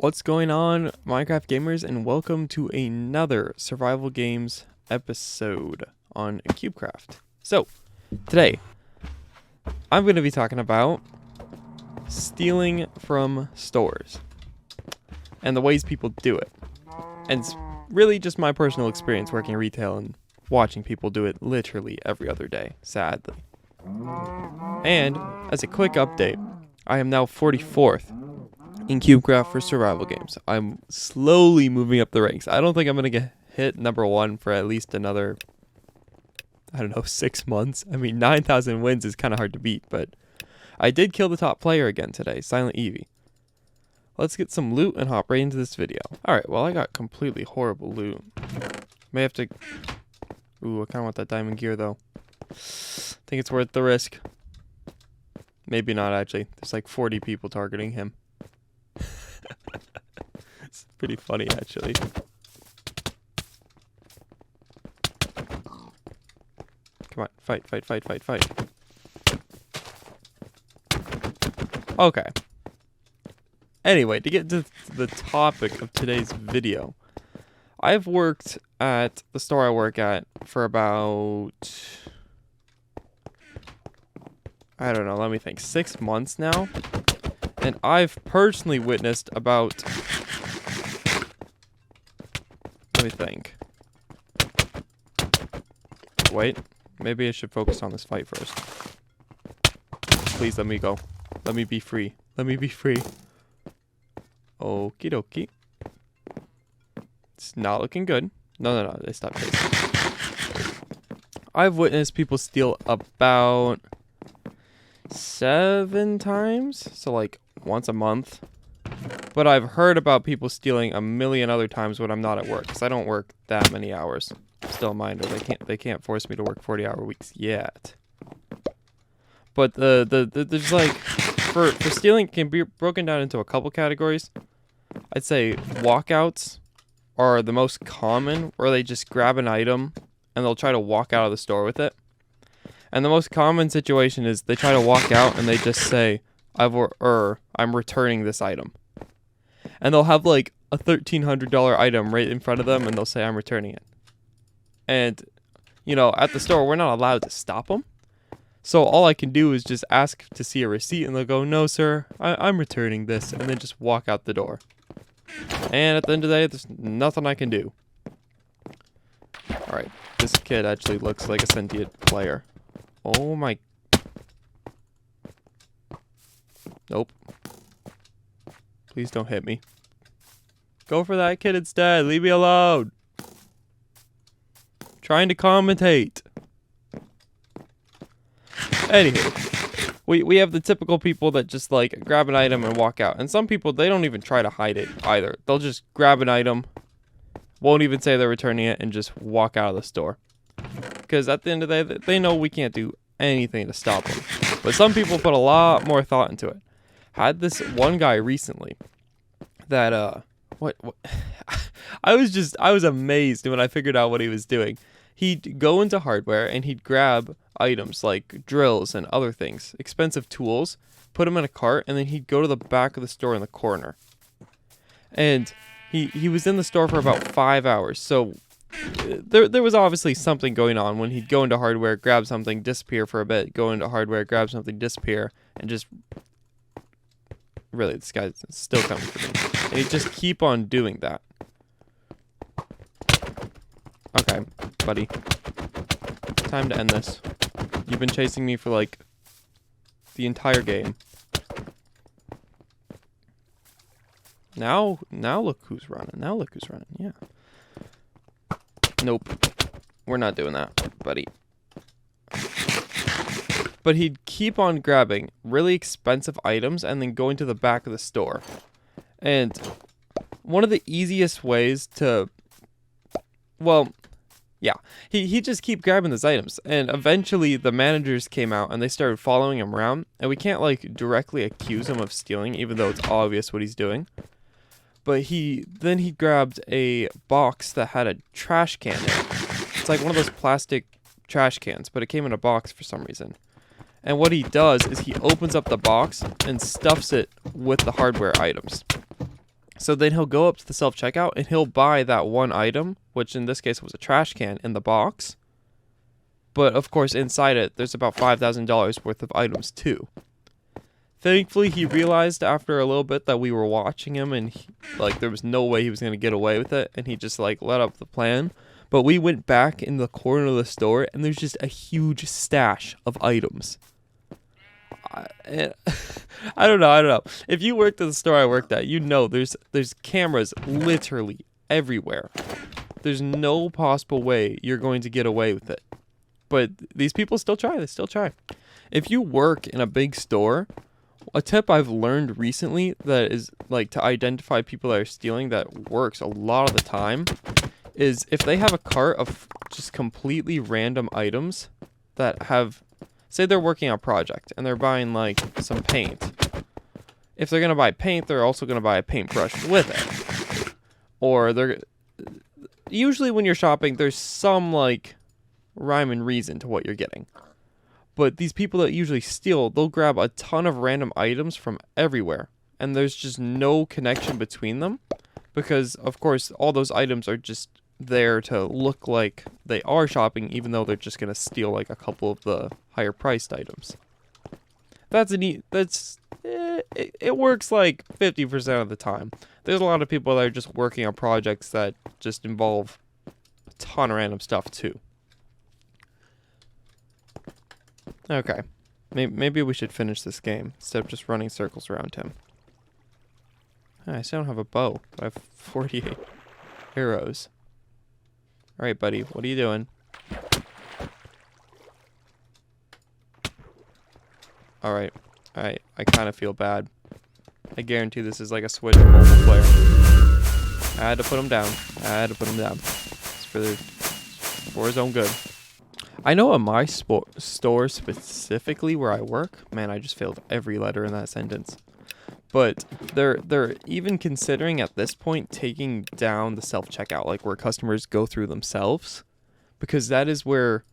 What's going on, Minecraft gamers, and welcome to another survival games episode on CubeCraft. So, today, I'm going to be talking about stealing from stores and the ways people do it. And it's really just my personal experience working retail and watching people do it literally every other day, sadly. And, as a quick update, I am now 44th in CubeCraft for survival games. I'm slowly moving up the ranks. I don't think I'm going to get hit number one for at least another, 6 months. I mean, 9,000 wins is kind of hard to beat, but I did kill the top player again today, Silent Evie. Let's get some loot and hop right into this video. Alright, well, I got completely horrible loot. May have to... Ooh, I kind of want that diamond gear, though. Think it's worth the risk. Maybe not, actually. There's like 40 people targeting him. It's pretty funny, actually. Come on, fight. Okay. Anyway, to get to the topic of today's video, I've worked at the store I work at for about, I don't know, let me think, 6 months now. And I've personally witnessed about, let me think. Wait, maybe I should focus on this fight first. Please let me go. Let me be free. Let me be free. Okie dokie. It's not looking good. No, they stopped chasing. I've witnessed people steal about 7 times. So like once a month. But I've heard about people stealing a million other times when I'm not at work, because I don't work that many hours. Still a minor. They can't force me to work 40-hour weeks yet. But there's like for stealing, it can be broken down into a couple categories. I'd say walkouts are the most common, where they just grab an item and they'll try to walk out of the store with it. And the most common situation is they try to walk out and they just say, I'm returning this item. And they'll have like a $1,300 item right in front of them and they'll say, I'm returning it. And, you know, at the store, we're not allowed to stop them. So all I can do is just ask to see a receipt and they'll go, no, sir, I'm returning this. And then just walk out the door. And at the end of the day, there's nothing I can do. Alright, this kid actually looks like a sentient player. Oh my... Nope. Please don't hit me. Go for that kid instead. Leave me alone. Trying to commentate. Anywho, we have the typical people that just like grab an item and walk out. And some people, they don't even try to hide it either. They'll just grab an item, won't even say they're returning it, and just walk out of the store. Because at the end of the day, they know we can't do anything to stop them. But some people put a lot more thought into it. Had this one guy recently that what I was amazed when I figured out what he was doing. He'd go into hardware and he'd grab items like drills and other things, expensive tools, put them in a cart, and then he'd go to the back of the store in the corner. And he was in the store for about 5 hours. So there was obviously something going on when he'd go into hardware, grab something, disappear for a bit, go into hardware, grab something, disappear, and just... Really, this guy's still coming for me. And he'd just keep on doing that. Okay, buddy. Time to end this. You've been chasing me for, like, the entire game. Now look who's running. Yeah. Nope. We're not doing that, buddy. But he'd keep on grabbing really expensive items and then going to the back of the store. And one of the easiest ways to... Well, yeah. He'd just keep grabbing those items. And eventually the managers came out and they started following him around. And we can't, like, directly accuse him of stealing, even though it's obvious what he's doing. But he grabbed a box that had a trash can in it. It's like one of those plastic trash cans, but it came in a box for some reason. And what he does is he opens up the box and stuffs it with the hardware items. So then he'll go up to the self-checkout and he'll buy that one item, which in this case was a trash can in the box. But of course, inside it, there's about $5,000 worth of items too. Thankfully, he realized after a little bit that we were watching him and there was no way he was going to get away with it. And he just let up the plan. But we went back in the corner of the store and there's just a huge stash of items. I don't know. If you worked at the store I worked at, there's cameras literally everywhere. There's no possible way you're going to get away with it. But these people still try. They still try. If you work in a big store, a tip I've learned recently that is to identify people that are stealing that works a lot of the time is if they have a cart of just completely random items that have, say they're working on a project and they're buying some paint. If they're going to buy paint, they're also going to buy a paintbrush with it. Or usually when you're shopping, there's some rhyme and reason to what you're getting. But these people that usually steal, they'll grab a ton of random items from everywhere. And there's just no connection between them. Because, of course, all those items are just there to look like they are shopping, even though they're just going to steal a couple of the higher priced items. It works 50% of the time. There's a lot of people that are just working on projects that just involve a ton of random stuff too. Okay, maybe we should finish this game instead of just running circles around him. I still don't have a bow, but I have 48 arrows. Alright, buddy, what are you doing? Alright, I kind of feel bad. I guarantee this is a Switch mobile player. I had to put him down. It's for his own good. I know at my store specifically where I work, man, I just failed every letter in that sentence. But they're even considering at this point taking down the self-checkout, where customers go through themselves. Because that is where,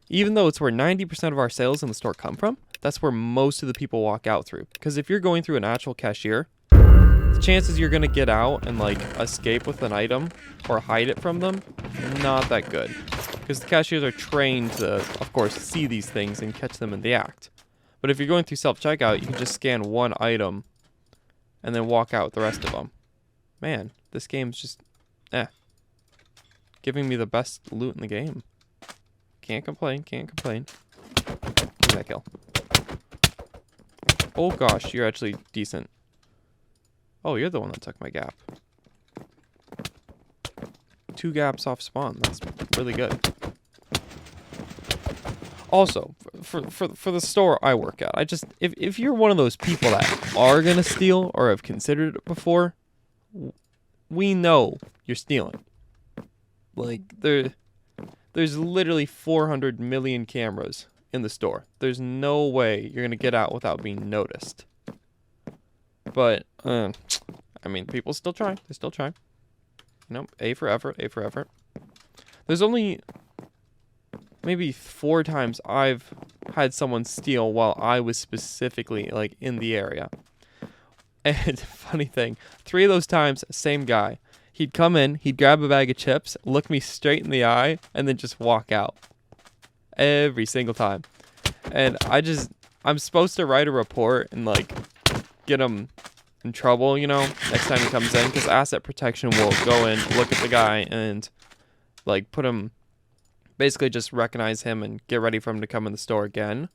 even though it's where 90% of our sales in the store come from, that's where most of the people walk out through. Because if you're going through an actual cashier, the chances you're going to get out and escape with an item or hide it from them, not that good. Because the cashiers are trained to, of course, see these things and catch them in the act. But if you're going through self-checkout, you can just scan one item and then walk out with the rest of them. Man, this game's just, giving me the best loot in the game. Can't complain. Give me that kill. Oh gosh, you're actually decent. Oh, you're the one that took my gap. 2 gaps off spawn. That's really good. Also, for the store I work at, if you're one of those people that are gonna steal or have considered it before, we know you're stealing. There's literally 400 million cameras in the store. There's no way you're gonna get out without being noticed. But people still try. They still try. A for effort. There's only maybe 4 times I've had someone steal while I was specifically in the area. And funny thing, 3 of those times, same guy. He'd come in, he'd grab a bag of chips, look me straight in the eye, and then just walk out. Every single time. And I'm supposed to write a report and get him in trouble, next time he comes in, because asset protection will go in, look at the guy, and put him, basically just recognize him and get ready for him to come in the store again.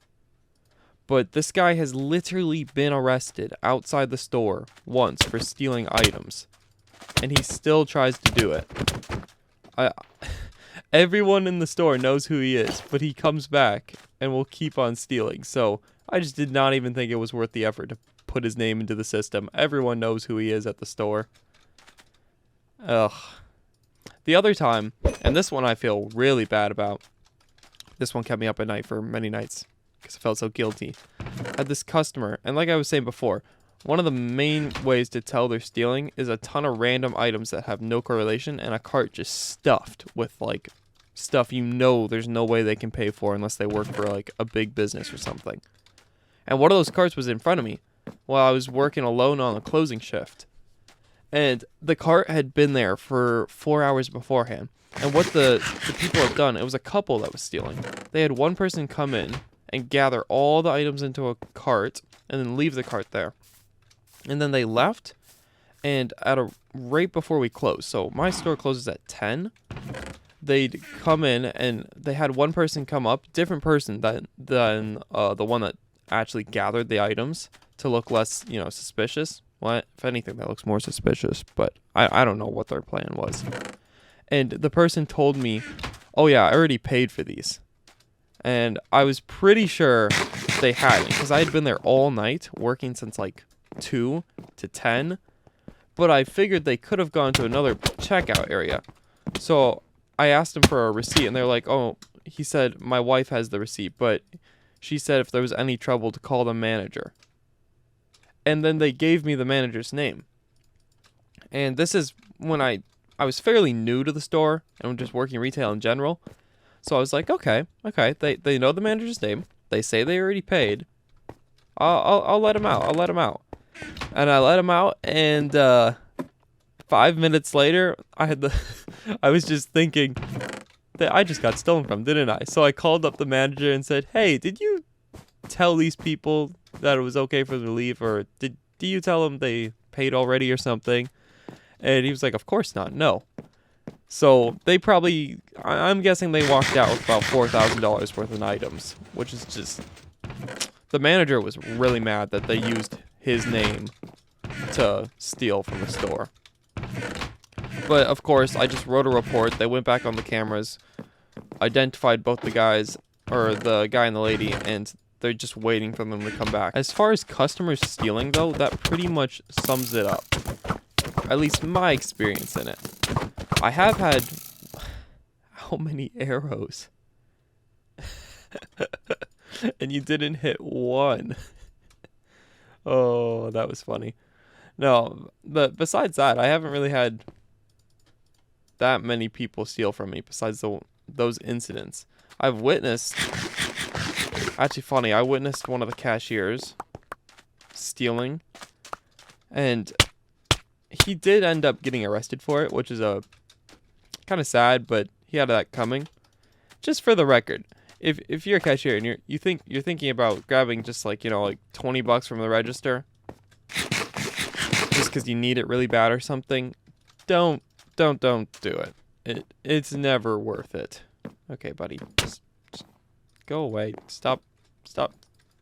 But this guy has literally been arrested outside the store once for stealing items, and he still tries to do it. Everyone in the store knows who he is, but he comes back and will keep on stealing. So I just did not even think it was worth the effort to put his name into the system. Everyone knows who he is at the store. Ugh. The other time, and this one I feel really bad about. This one kept me up at night for many nights because I felt so guilty. I had this customer, and like I was saying before, one of the main ways to tell they're stealing is a ton of random items that have no correlation and a cart just stuffed with stuff there's no way they can pay for unless they work for a big business or something. And one of those carts was in front of me while I was working alone on a closing shift. And the cart had been there for 4 hours beforehand. And what the people had done, it was a couple that was stealing. They had one person come in and gather all the items into a cart and then leave the cart there. And then they left, and right before we closed, so my store closes at 10, they'd come in and they had one person come up, different person than the one that actually gathered the items to look less, suspicious. Well, if anything, that looks more suspicious, but I don't know what their plan was. And the person told me, oh yeah, I already paid for these. And I was pretty sure they hadn't, because I had been there all night, working since like 2 to 10. But I figured they could have gone to another checkout area. So I asked them for a receipt, and they're like, oh, he said my wife has the receipt, but she said if there was any trouble to call the manager. And then they gave me the manager's name. And this is when I was fairly new to the store and just working retail in general. So I was like, okay. They know the manager's name. They say they already paid. I'll let him out. And I let him out, and 5 minutes later, I was just thinking that I just got stolen from, didn't I? So I called up the manager and said, hey, did you tell these people that it was okay for them to leave, or do you tell them they paid already or something? And he was like, of course not, no. So they probably, I'm guessing they walked out with about $4,000 worth of items, which is just, the manager was really mad that they used his name to steal from the store. But of course, I just wrote a report. They went back on the cameras, identified both the guys, or the guy and the lady, and they're just waiting for them to come back. As far as customers stealing, though, that pretty much sums it up. At least my experience in it. I have had... How many arrows? And you didn't hit one. Oh, that was funny. No, but besides that, I haven't really had that many people steal from me besides those incidents. I've witnessed... Actually, funny, I witnessed one of the cashiers stealing, and he did end up getting arrested for it, which is kind of sad, but he had that coming. Just for the record, if you're a cashier and you're thinking about grabbing just like $20 from the register, just because you need it really bad or something, don't do it. It's never worth it. Okay, buddy, just go away. Stop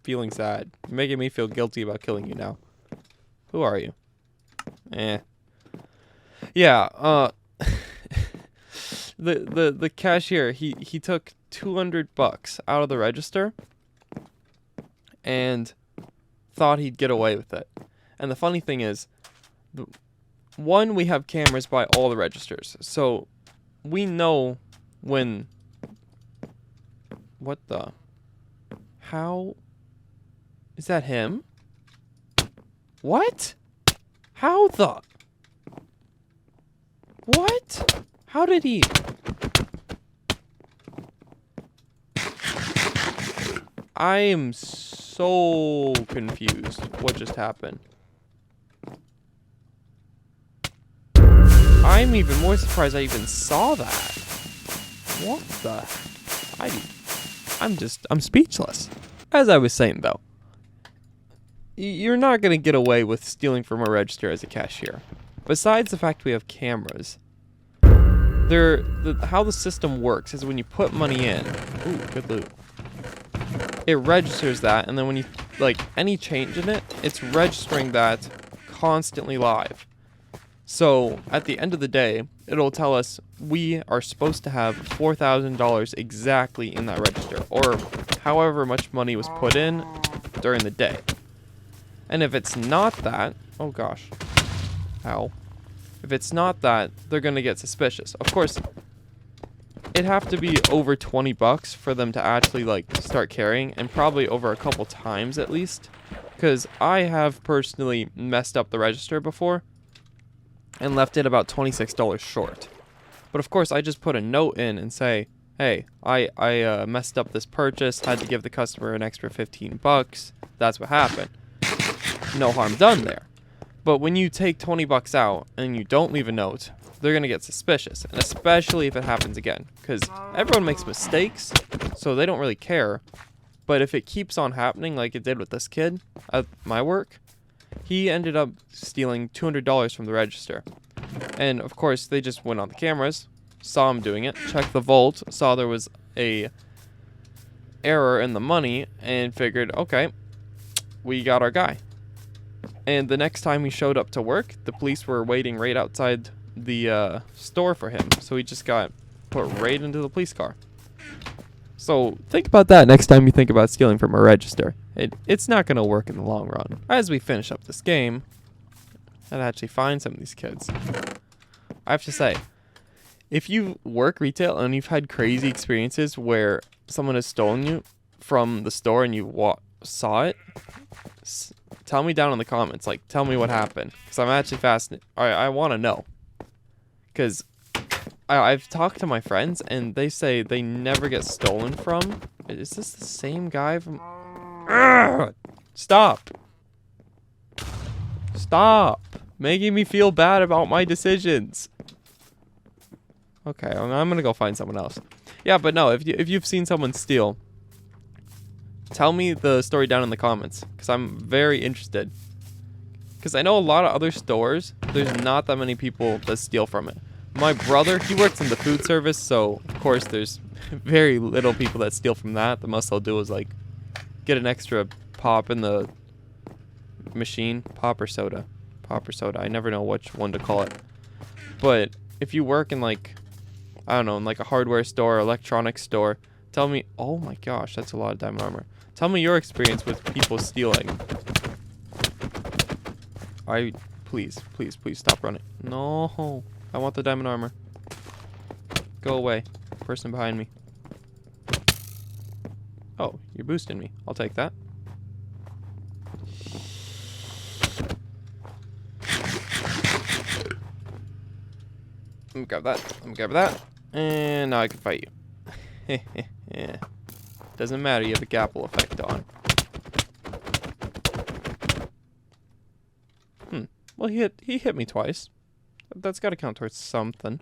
feeling sad. You're making me feel guilty about killing you now. Who are you? Yeah, the cashier, he took $200 out of the register and thought he'd get away with it. And the funny thing is, one, we have cameras by all the registers, so we know when... What the... How... Is that him? What? How the... What? How did he... I am so confused. What just happened? I'm even more surprised I even saw that. What the... I'm speechless. As I was saying, though, you're not going to get away with stealing from a register as a cashier. Besides the fact we have cameras, how the system works is when you put money in, ooh, good loot, it registers that, and then when you, any change in it, it's registering that constantly live. So, at the end of the day, it'll tell us we are supposed to have $4,000 exactly in that register, or however much money was put in during the day. And if it's not that, oh gosh, ow. If it's not that, they're going to get suspicious. Of course, it'd have to be over $20 for them to actually, start carrying, and probably over a couple times at least. Because I have personally messed up the register before and left it about $26 short. But of course, I just put a note in and say, hey, I messed up this purchase, had to give the customer an extra $15. That's what happened. No harm done there. But when you take 20 bucks out and you don't leave a note, they're going to get suspicious. And especially if it happens again. Because everyone makes mistakes, so they don't really care. But if it keeps on happening like it did with this kid at my work, he ended up stealing $200 from the register. And of course, they just went on the cameras, saw him doing it, checked the vault, saw there was a error in the money, and figured, okay, we got our guy. And the next time he showed up to work, the police were waiting right outside the store for him. So he just got put right into the police car. So think about that next time you think about stealing from a register. It's not going to work in the long run. As we finish up this game, and actually find some of these kids, I have to say, if you work retail and you've had crazy experiences where someone has stolen you from the store and you saw it, tell me down in the comments. Like, tell me what happened, because I'm actually fascinated. I want to know, because I've talked to my friends and they say they never get stolen from. Is this the same guy from... Urgh! Stop making me feel bad about my decisions. Okay, I'm gonna go find someone else. Yeah, but no, if you've seen someone steal, tell me the story down in the comments, because I'm very interested. Because I know a lot of other stores, there's not that many people that steal from it. My brother, he works in the food service, so of course there's very little people that steal from that. The most they'll do is like get an extra pop in the machine. Pop or soda. I never know which one to call it. But if you work in like, I don't know, in like a hardware store or electronics store, tell me, oh my gosh, that's a lot of diamond armor. Tell me your experience with people stealing. Please stop running. No, I want the diamond armor. Go away, person behind me. Oh, you're boosting me. I'll take that. Let me grab that. And now I can fight you. Yeah. Doesn't matter, you have a gapple effect on. Well, he hit me twice. That's got to count towards something.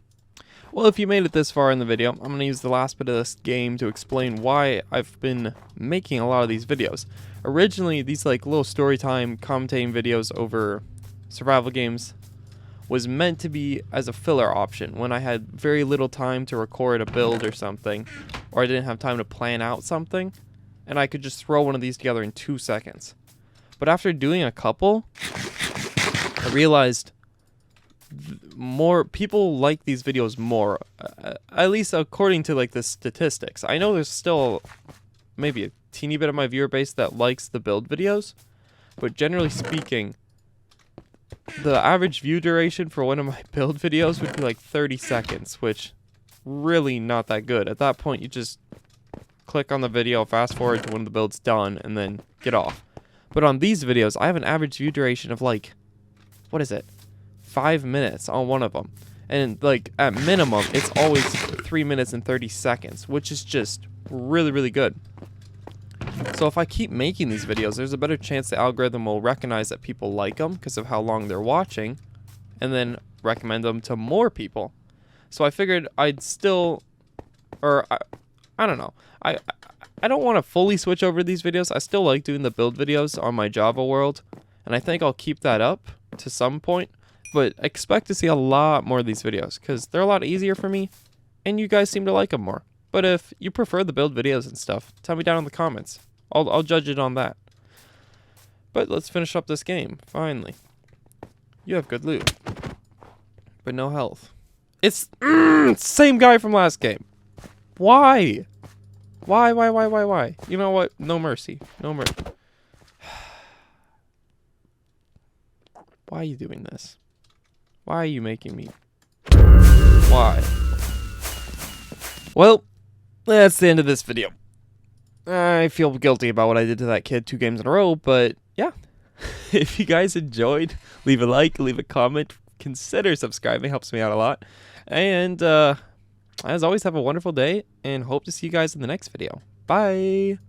Well, if you made it this far in the video, I'm going to use the last bit of this game to explain why I've been making a lot of these videos. Originally, these like little story time commentating videos over survival games was meant to be as a filler option when I had very little time to record a build or something, or I didn't have time to plan out something, and I could just throw one of these together in 2 seconds. But after doing a couple, I realized more people like these videos more, at least according to like the statistics. I know there's still maybe a teeny bit of my viewer base that likes the build videos, but generally speaking, the average view duration for one of my build videos would be like 30 seconds, which really not that good. At that point, you just click on the video, fast forward to when the build's done, and then get off. But on these videos, I have an average view duration of like, what is it? 5 minutes on one of them. And like at minimum, it's always 3 minutes and 30 seconds, which is just really, really good. So if I keep making these videos, there's a better chance the algorithm will recognize that people like them because of how long they're watching, and then recommend them to more people. So I figured I'd still, or I don't know. I don't want to fully switch over to these videos. I still like doing the build videos on my Java world, and I think I'll keep that up to some point. But expect to see a lot more of these videos because they're a lot easier for me, and you guys seem to like them more. But if you prefer the build videos and stuff, tell me down in the comments. I'll judge it on that. But let's finish up this game, finally. You have good loot, but no health. It's same guy from last game. Why? Why? You know what? No mercy. No mercy. Why are you doing this? Why are you making me? Why? Well, that's the end of this video. I feel guilty about what I did to that kid 2 games in a row, but yeah. If you guys enjoyed, leave a like, leave a comment, consider subscribing, helps me out a lot. And as always, have a wonderful day, and hope to see you guys in the next video. Bye!